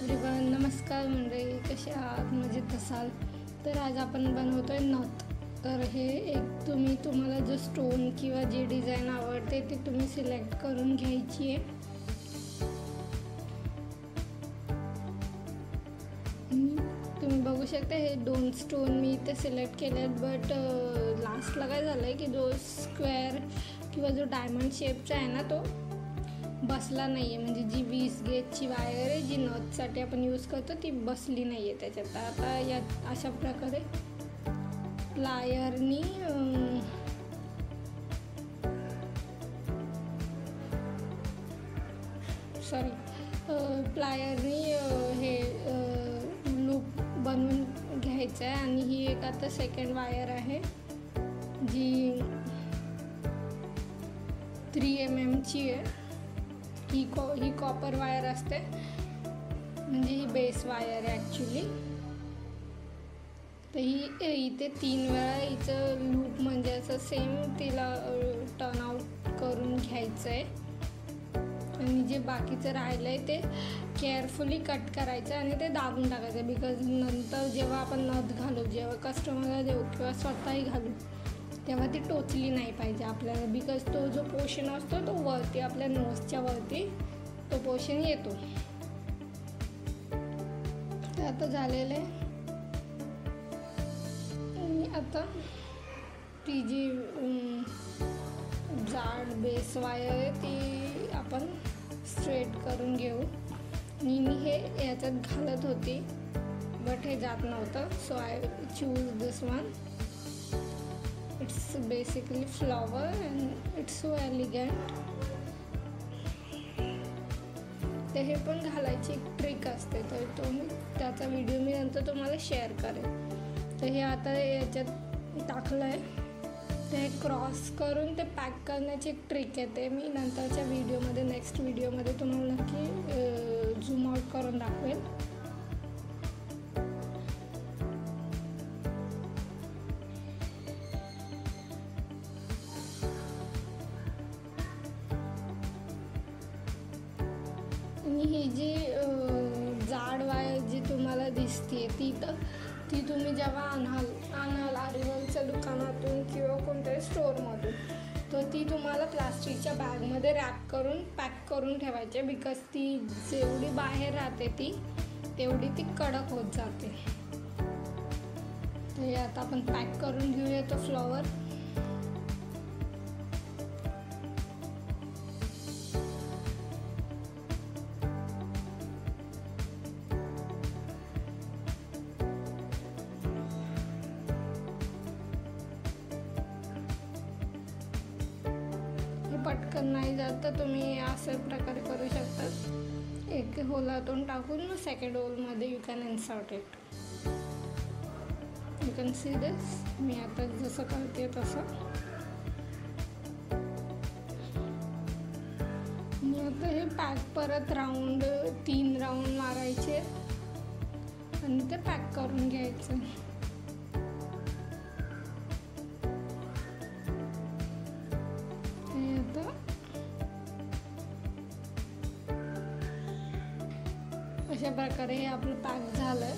Everyone, नमस्कार मंडळी, कसे आहात? मजेत असाल तर आज आपण बनवतोय नथ. तर हे तुम्हाला जो स्टोन किंवा जी डिझाईन आवडते ते तुम्ही सिलेक्ट करून घ्यायची आहे. तुम्ही बघू शकता हे 2 स्टोन मी इथे सिलेक्ट केले आहेत. बट लास्टला काय झालं आहे की जो स्क्वेअर किंवा जो डायमंड शेपचा आहे ना तो बसला नाही आहे. म्हणजे जी 20 गेजची वायर आहे जी नथसाठी आपण यूज करतो ती बसली नाही आहे त्याच्यात. आता या अशा प्रकारे प्लायरनी हे लूप बनवून घ्यायचं आहे. आणि ही एक आता सेकंड वायर आहे जी 3 mm ची आहे. ही कॉपर वायर असते, म्हणजे ही बेस वायर आहे ॲक्च्युली. तर ही इथे 3 वेळा हिचं लूप म्हणजे असं सेम तिला टर्न आउट करून घ्यायचं आहे. आणि जे बाकीचं राहिलं आहे ते केअरफुली कट करायचं आणि ते दाबून टाकायचं. बिकॉज नंतर जेव्हा आपण नथ घालू, जेव्हा कस्टमरला देऊ किंवा स्वतःही घालू, तेव्हा ती टोचली नाही पाहिजे आपल्याला. बिकॉज तो जो पोर्शन असतो तो वरती आपल्या नोजच्या वरती तो पोर्शन येतो. तर आता झालेलं आहे. आणि आता ती जी जाड बेस वायर आहे ती आपण स्ट्रेट करून घेऊ. आणि मी हे याच्यात घालत होती बट हे जात नव्हतं, so I choose this one. It's basically flower and it's so elegant. ते हे पण घालायची एक ट्रिक असते, तर त्याचा व्हिडिओ मी नंतर तुम्हाला शेअर करेन. तर हे आता याच्यात टाकलं आहे. ते क्रॉस करून ते पॅक करण्याची एक ट्रिक आहे. ते मी नंतरच्या व्हिडिओमध्ये, नेक्स्ट व्हिडिओमध्ये तुम्हाला नक्की झूम आउट करून दाखवेल. आणि ही जी जाड वायर जी तुम्हाला दिसते ती तुम्ही जेव्हा आणाल आरिवलच्या दुकानातून किंवा कोणत्याही स्टोअरमधून, तर ती तुम्हाला प्लास्टिकच्या बॅगमध्ये रॅप करून पॅक करून ठेवायची. बिकॉज ती जेवढी बाहेर राहते तेवढी ती कडक होत जाते. तर आता आपण पॅक करून घेऊया तो फ्लॉवर. पटकन नाही जात तर तुम्ही अशा प्रकारे करू शकता. एक होलातून टाकून मग सेकंड होलमध्ये you can insert it. You can see this. मी आता जसं करते तसं. मी आता हे पॅक परत 3 राऊंड मारायचे आणि ते पॅक करून घ्यायचं. अशा प्रकारे हे आपलं पॅक झालं.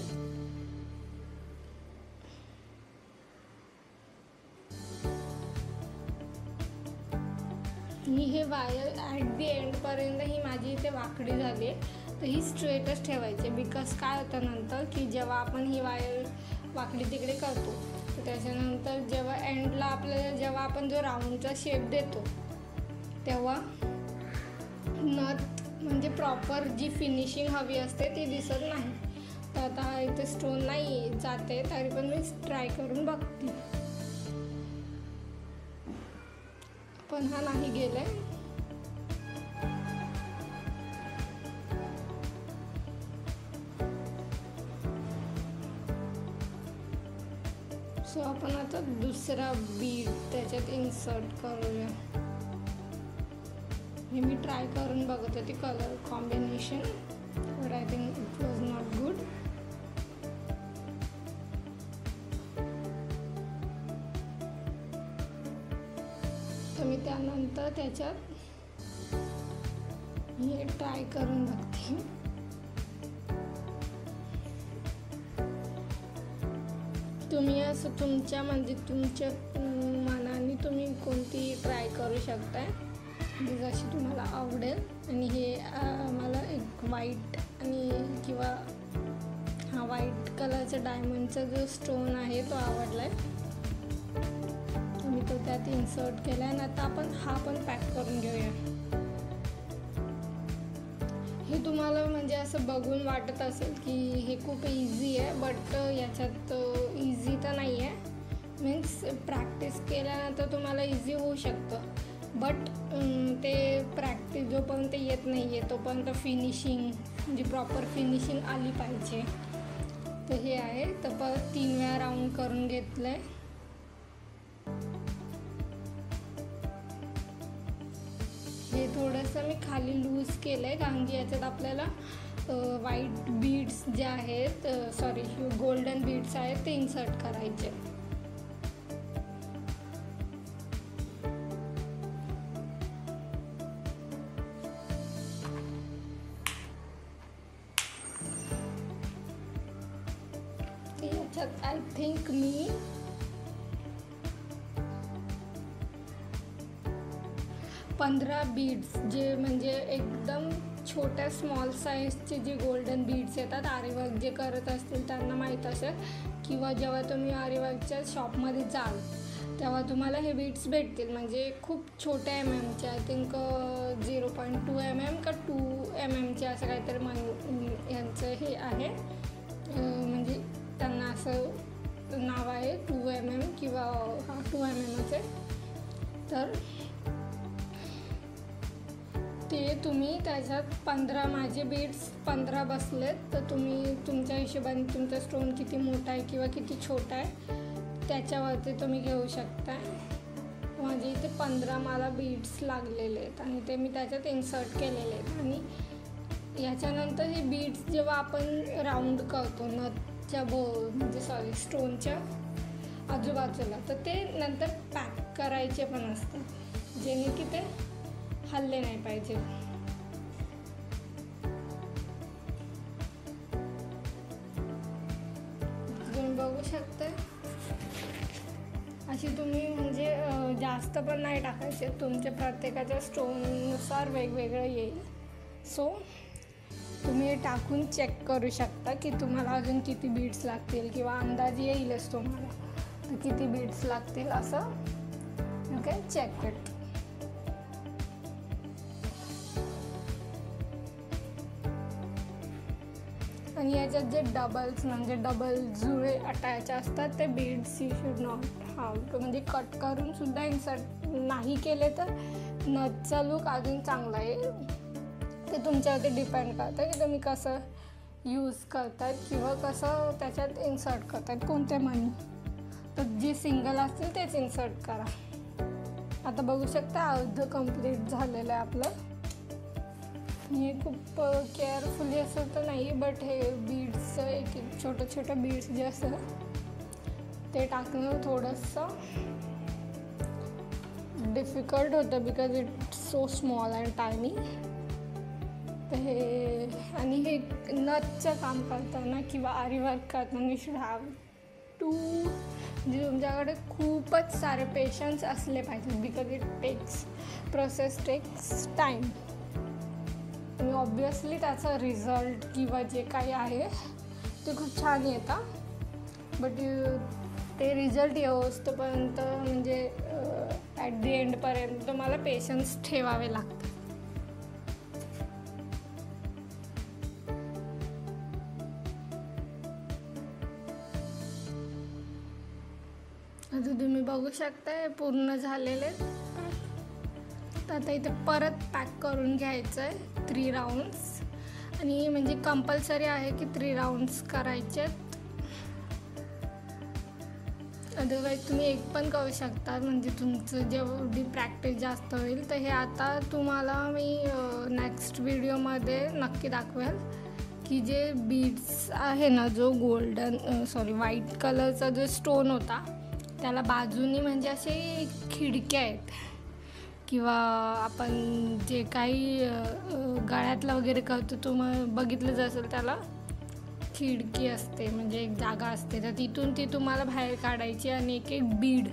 मी हे वायर ॲट दी एंडपर्यंत ही माझी इथे वाकडी झाली आहे, तर ही स्ट्रेटच ठेवायची. बिकॉज काय होतं नंतर की जेव्हा आपण ही वायर वाकडी तिकडे करतो, तर त्याच्यानंतर जेव्हा एंडला आपल्याला जेव्हा आपण जो राऊंडचा शेप देतो तेव्हा नथ म्हणजे प्रॉपर जी फिनिशिंग हवी असते ती दिसत नाही. तर आता इथे स्टोन नाही जाते तरी पण मी ट्राय करून बघते. पण हा नाही गेलाय. सो आपण आता दुसरा बीड त्याच्यात इन्सर्ट करूया. हे मी ट्राय करून बघत होते colour combination, but I think it was not good. तर मी त्यानंतर त्याच्यात हे ट्राय करून बघते. तुम्ही असं तुमच्या मनाने तुम्ही कोणती ट्राय करू शकताय म्हणजे जशी तुम्हाला आवडेल. आणि हे मला एक व्हाईट आणि किंवा व्हाईट कलरचा डायमंडचा जो स्टोन आहे तो आवडला आहे. मी तो त्यात इन्सर्ट केला आहे. आणि आता आपण हा पण पॅक करून घेऊया. हे तुम्हाला म्हणजे असं बघून वाटत असेल की हे खूप इझी आहे, बट याच्यात इझी तर नाही आहे. मीन्स प्रॅक्टिस केल्यानंतर तुम्हाला इझी होऊ शकतं, बट ते प्रॅक्टिस जोपर्यंत येत नाही आहे तोपर्यंत फिनिशिंग म्हणजे प्रॉपर फिनिशिंग आली पाहिजे. तर हे आहे. तर परत 3 वेळा राऊंड करून घेतलं आहे. हे थोडंसं मी खाली लूज केलं आहे कारण की याच्यात आपल्याला व्हाईट बीड्स जे आहेत गोल्डन बीड्स आहेत ते इन्सर्ट करायचे. याच्यात आय थिंक मी 15 बीड्स जे म्हणजे एकदम छोट्या स्मॉल साईजचे जे गोल्डन बीड्स येतात, आरीवर्क जे करत असतील त्यांना माहीत असेल, किंवा जेव्हा तुम्ही आरीवर्कच्या शॉपमध्ये जाल तेव्हा तुम्हाला हे बीड्स भेटतील. म्हणजे खूप छोट्या MM आय थिंक 0.2 MM का 2 MM असं काहीतरी यांचं हे आहे. म्हणजे त्यांना असं नाव आहे 2 MM किंवा 2 MM आहे. तर ते तुम्ही त्याच्यात 15 माझे बीड्स 15 बसलेत. तर तुम्ही तुमच्या हिशोबाने तुमचा स्टोन किती मोठा आहे किंवा किती छोटा आहे त्याच्यावरती तुम्ही घेऊ शकता. माझे इथे 15 मला बीड्स लागलेले आहेत आणि ते मी त्याच्यात इन्सर्ट केलेले आहेत. आणि याच्यानंतर हे बीड्स जेव्हा आपण राऊंड करतो नथच्या म्हणजे स्टोनच्या आजूबाजूला, तर ते नंतर पॅक करायचे पण असतात जेणे की ते हल्ले नाही पाहिजे. तुम्ही बघू शकता अशी तुम्ही म्हणजे जास्त पण नाही टाकायचे, तुमच्या प्रत्येकाच्या स्टोननुसार वेगवेगळं येईल. सो तुम्ही हे टाकून चेक करू शकता की तुम्हाला अजून किती बीड्स लागतील किंवा अंदाज येईलच तुम्हाला तर किती बीड्स लागतील असं. Okay, check it. आणि याच्यात जे डबल्स म्हणजे डबल जुळे अटायचे असतात ते beads you should not have to म्हणजे कट करून सुद्धा इन्सर्ट नाही केले तर नथचा लूक अजून चांगला येईल. ते तुमच्यावरती डिपेंड करतं की तुम्ही कसं यूज करतायत किंवा कसं त्याच्यात इन्सर्ट करतायत कोणते मनी. तर जे सिंगल असतील तेच इन्सर्ट करा. आता बघू शकता अर्ध कंप्लीट झालेलं आहे आपलं. हे खूप केअरफुली असं तर नाही, बट हे बीड्सचं एक छोटं बीड्स जे असतं ते टाकणं थोडंसं डिफिकल्ट होतं because it's so small and tiny. तर हे आणि हे नथचं काम करताना किंवा आरीवर्क करताना यू शुड हॅव टू म्हणजे तुमच्याकडे खूपच सारे पेशन्स असले पाहिजेत because it process takes time. आणि ऑब्वियसली त्याचा रिझल्ट किंवा जे काही आहे ते खूप छान येतं, बट ते रिझल्ट येऊस्तोपर्यंत म्हणजे ॲट दी एंडपर्यंत तुम्हाला पेशन्स ठेवावे लागतात. आता तुम्ही बघू शकता पूर्ण झालेले. तर आता इथे परत पॅक करून घ्यायचं आहे 3 राऊंड्स. आणि म्हणजे कंपल्सरी आहे की 3 राऊंड्स करायचे आहेत. अदरवाईज तुम्ही एक पण करू शकता म्हणजे तुमचं जेवढी प्रॅक्टिस जास्त होईल. तर हे आता तुम्हाला मी नेक्स्ट व्हिडिओमध्ये नक्की दाखवेल की जे बीड्स आहे ना, जो व्हाईट कलरचा जो स्टोन होता त्याला बाजूनी म्हणजे असे खिडक्या आहेत किंवा आपण जे काही गळ्यातला वगैरे करतो बघितलंच असेल त्याला खिडकी असते, म्हणजे एक जागा असते, तर तिथून ती तुम्हाला बाहेर काढायची आणि एक एक बीड,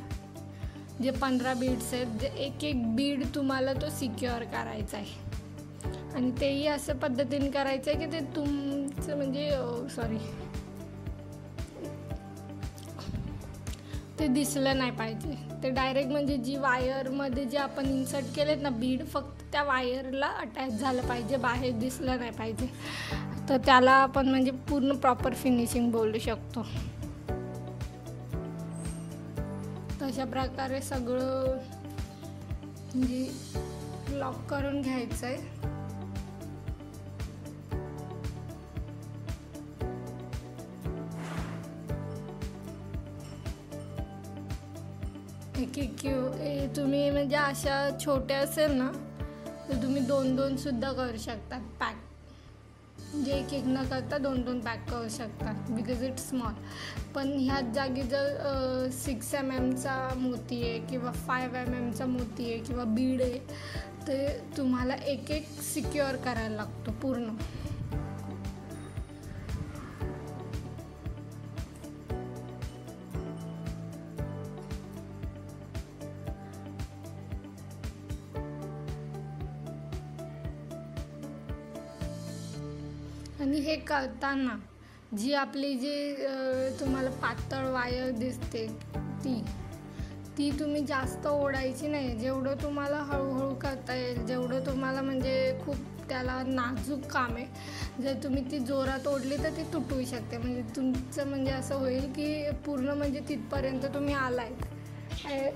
जे 15 बीड्स आहेत, जे एक एक बीड तुम्हाला तो सिक्युअर करायचा आहे. आणि तेही असं पद्धतीने करायचं आहे की ते तुमचं म्हणजे ते दिसलं नाही पाहिजे. ते डायरेक्ट म्हणजे जी वायरमध्ये जे आपण इन्सर्ट केलेत ना बीड, फक्त त्या वायरला अटॅच झालं पाहिजे, बाहेर दिसलं नाही पाहिजे. तर त्याला आपण म्हणजे पूर्ण प्रॉपर फिनिशिंग बोलू शकतो. तशा प्रकारे सगळं म्हणजे लॉक करून घ्यायचं आहे. एक तुम्ही म्हणजे अशा छोट्या असेल ना तर तुम्ही 2-2 सुद्धा करू शकतात पॅक, म्हणजे एक न करता 2-2 पॅक करू शकतात बिकॉज इट्स स्मॉल. पण ह्याच जागी जर 6 mm मोती आहे किंवा 5 mm मोती आहे किंवा बीड आहे, तर तुम्हाला एक एक सिक्युअर करायला लागतो पूर्ण. आणि हे करताना जी आपली तुम्हाला पातळ वायर दिसते ती तुम्ही जास्त ओढायची नाही. जेवढं तुम्हाला हळूहळू करता येईल, जेवढं तुम्हाला म्हणजे खूप त्याला नाजूक काम आहे, जर तुम्ही ती जोरात ओढली तर ती तुटू शकते. म्हणजे तुमचं म्हणजे असं होईल की पूर्ण म्हणजे तिथपर्यंत तुम्ही आलायत,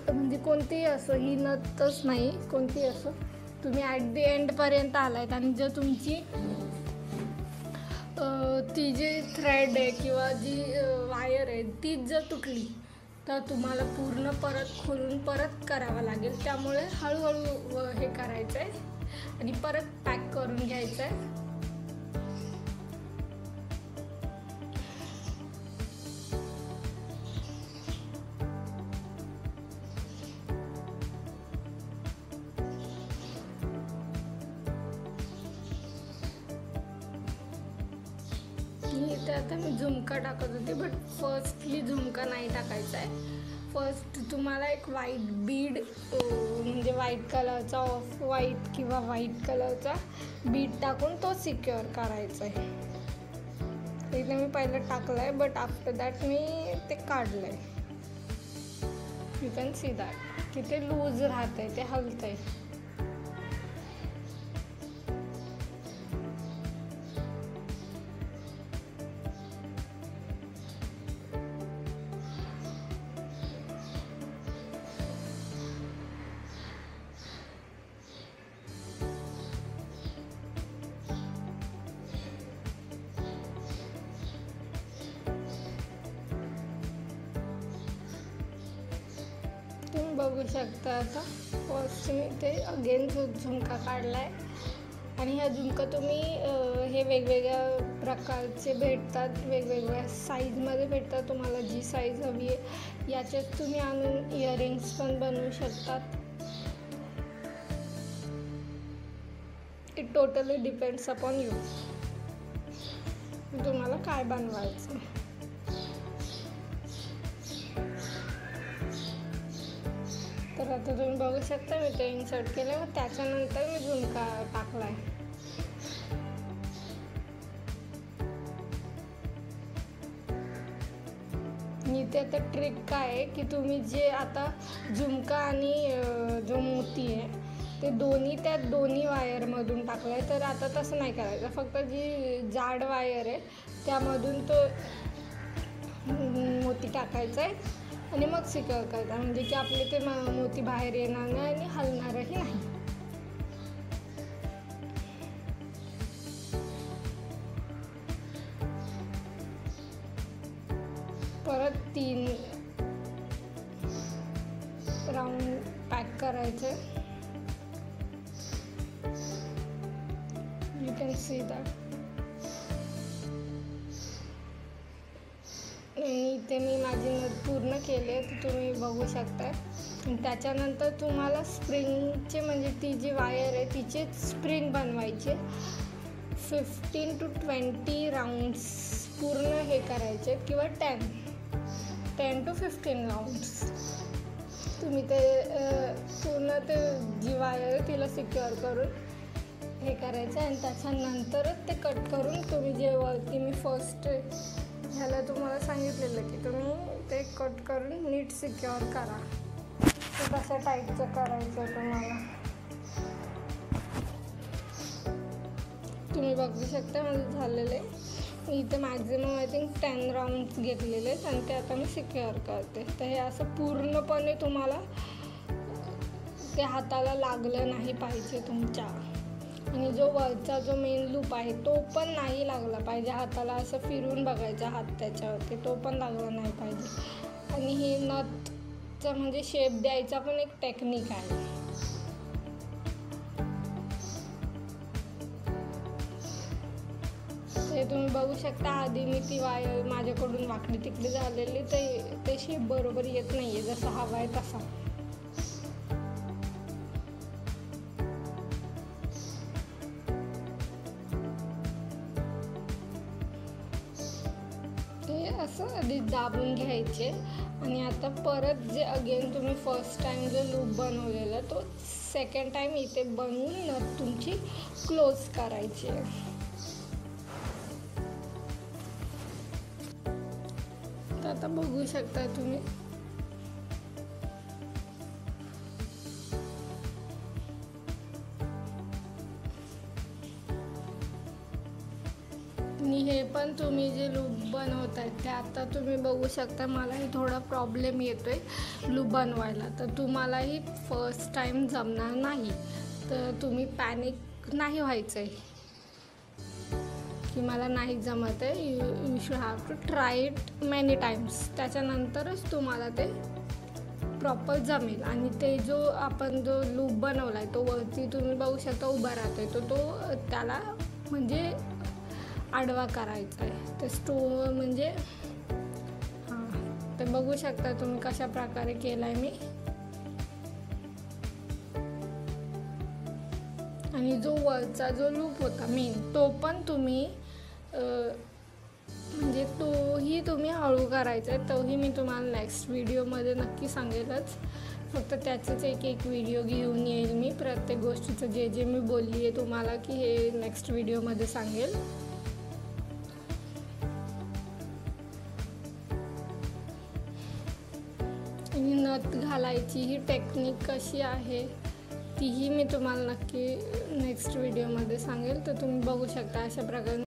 म्हणजे कोणतीही असो, ही नतच नाही, कोणतीही असो, तुम्ही ॲट दी एंडपर्यंत आलायत. आणि जर तुमची ती जी थ्रेड आहे किंवा जी वायर आहे तीच जर तुटली तर तुम्हाला पूर्ण परत खोलून परत करावं लागेल. त्यामुळे हळूहळू हे करायचं आहे आणि परत पॅक करून घ्यायचं आहे. इथे आता मी झुमका टाकत होते, बट फर्स्टली झुमका नाही टाकायचा आहे. फर्स्ट तुम्हाला एक व्हाईट बीड, म्हणजे व्हाईट कलरचा, ऑफ व्हाईट किंवा व्हाईट कलरचा बीड टाकून तो सिक्युअर करायचा आहे. इथे मी पहिलं टाकलं आहे, बट आफ्टर दॅट मी ते काढलं आहे. यू कॅन सी दॅट की ते लूज राहत आहे, ते हलतं आहे. तुम्ही बघू शकता आता फर्स्ट मी ते अगेन झुमका काढला आहे. आणि ह्या झुमका तुम्ही हे वेगवेगळ्या प्रकारचे भेटतात, वेगवेगळ्या साईजमध्ये भेटतात. तुम्हाला जी साईज हवी आहे याच्यात तुम्ही आणून इयरिंग्स पण बनवू शकतात. It totally depends upon you, तुम्हाला काय बनवायचं. तर आता तुम्ही बघू शकता मी ते इन्सर्ट केलं, मग त्याच्यानंतर मी झुमका टाकला आहे. इथे आता ट्रिक काय आहे की तुम्ही जे आता झुमका आणि जो मोती आहे ते त्या दोन्ही वायरमधून टाकलं आहे. तर आता तसं नाही करायचं, फक्त जी जाड वायर आहे त्यामधून तो मोती टाकायचा आहे आणि मग सिक्युअर करता, म्हणजे की आपले ते मोती बाहेर येणार नाही आणि हलणारही नाही. परत 3 राऊंड पॅक करायचे. You can see that. इथे मी माझी नथ पूर्ण केले, तर तुम्ही बघू शकता. त्याच्यानंतर तुम्हाला स्प्रिंगचे म्हणजे ती जी वायर आहे तिचे स्प्रिंग बनवायचे. 15 to 20 राऊंड्स पूर्ण हे करायचे किंवा 10 to 15 राऊंड्स तुम्ही ते पूर्ण ते जी वायर तिला सिक्युअर करून हे करायचं आणि त्याच्यानंतरच ते कट करून तुम्ही जे वरती मी फर्स्ट ह्याला तुम्हाला सांगितलेलं की तुम्ही ते कट करून नीट सिक्युअर करा. ते कशा टाईपचं करायचं तुम्हाला तुम्ही बघू शकता. माझं झालेलं आहे. मी इथे मॅक्झिमम आय थिंक 10 राऊंड्स घेतलेले आहेत आणि ते आता मी सिक्युअर करते. तर हे असं पूर्णपणे तुम्हाला ते हाताला लागलं नाही पाहिजे तुमच्या. आणि जो वरचा जो मेन लूप आहे तो पण नाही लागला पाहिजे हाताला. असं फिरून बघायचा हात त्याच्यावरती, तो पण लागला नाही पाहिजे. आणि हे नथचं म्हणजे शेप द्यायचा पण एक टेक्निक आहे. ते तुम्ही बघू शकता. आधी मी ती वायर माझ्याकडून वाकडी तिकडे झालेली ते शेप बरोबर येत नाही आहे जसा हवा आहे तसा. असं आधी दाबून घ्यायचे आणि आता परत जे अगेन तुम्ही फर्स्ट टाइम जो लूप बनवलेला तो सेकंड टाइम इथे बनवून नथ तुमची क्लोज करायची आहे. तर आता बघू शकता तुम्ही आणि हे पण तुम्ही जे लूप बनवताय ते आता तुम्ही बघू शकता. मलाही थोडा प्रॉब्लेम येतोय लूप बनवायला. तर तुम्हालाही फर्स्ट टाइम जमणार नाही. तर तुम्ही पॅनिक नाही व्हायचं आहे की मला नाही जमत आहे. You should have to try it many times. त्याच्यानंतरच तुम्हाला ते प्रॉपर जमेल. आणि ते जो आपण जो लूप बनवला आहे तो वरती तुम्ही बघू शकता उभा राहतो आहे तो त्याला म्हणजे आडवा करायचा आहे. ते म्हणजे ते बघू शकता तुम्ही कशा प्रकारे केला आहे मी. आणि जो वरचा जो लूप होता मेन तो पण तुम्ही म्हणजे तोही तुम्ही हळू करायचा आहे. तोही मी तुम्हाला नेक्स्ट व्हिडिओमध्ये नक्की सांगेलच. फक्त त्याचेच एक व्हिडिओ घेऊन येईल मी. प्रत्येक गोष्टीचं जे मी बोलली आहे तुम्हाला की हे नेक्स्ट व्हिडिओमध्ये सांगेल. आणि नथ घालायची ही टेक्निक कशी आहे तीही मी तुम्हाला नक्की नेक्स्ट व्हिडिओमध्ये सांगेल. तर तुम्ही बघू शकता अशा प्रकारे